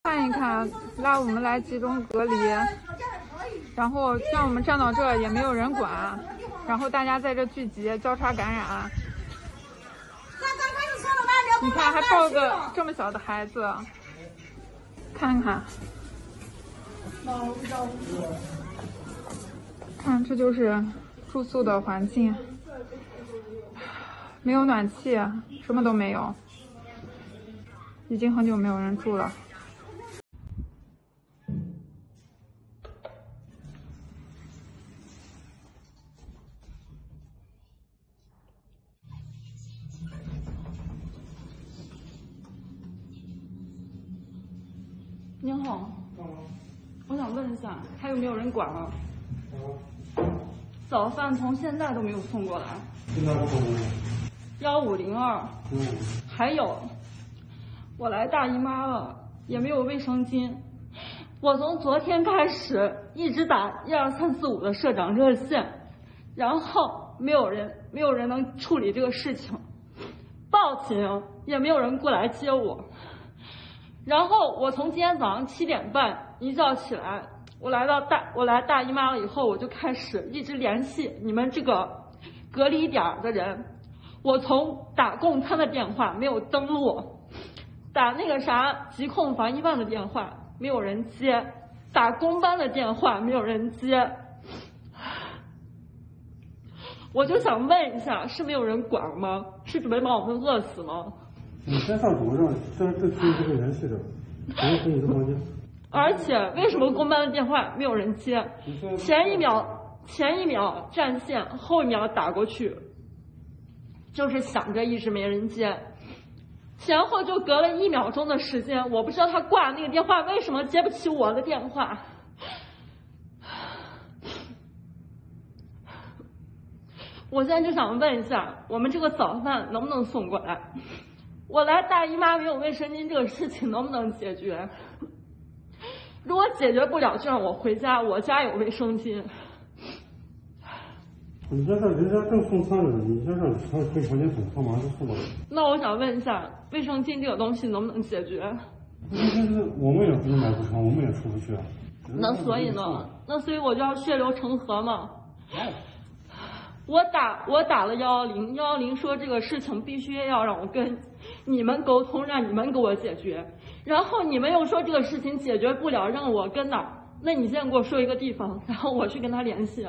看一看，拉我们来集中隔离，然后像我们站到这也没有人管，然后大家在这聚集，交叉感染。你看，还抱个这么小的孩子，看看，看这就是住宿的环境，没有暖气，什么都没有，已经很久没有人住了。您好，我想问一下，还有没有人管了？早饭从现在都没有送过来。现在不送过来。1502。还有，我来大姨妈了，也没有卫生巾。我从昨天开始一直打12345的社长热线，然后没有人能处理这个事情，报警也没有人过来接我。然后我从今天早上7点半一觉起来，我来大姨妈了以后，我就开始一直联系你们这个隔离点的人。我从打供餐的电话没有登录，打那个疾控防疫办的电话没有人接，打公班的电话没有人接。我就想问一下，是没有人管吗？是准备把我们饿死吗？你先上组上，这区域这个联系着，联系你的房间。而且为什么公班的电话没有人接？前一秒占线，后一秒打过去，就是想着一直没人接，前后就隔了1秒钟的时间。我不知道他挂那个电话为什么接不起我的电话。我现在就想问一下，我们这个早饭能不能送过来？我来大姨妈没有卫生巾这个事情能不能解决？如果解决不了，就让我回家，我家有卫生巾。你先上，人家正送餐呢，你先上他回房间等，他马上就送过来。那我想问一下，卫生巾这个东西能不能解决？我们也不是买不成，我们也出不去啊。那所以呢？那所以我就要血流成河吗？我打了110，110说这个事情必须要让我跟你们沟通，让你们给我解决。然后你们又说这个事情解决不了，让我跟哪儿？那你现在给我说一个地方，然后我去跟他联系。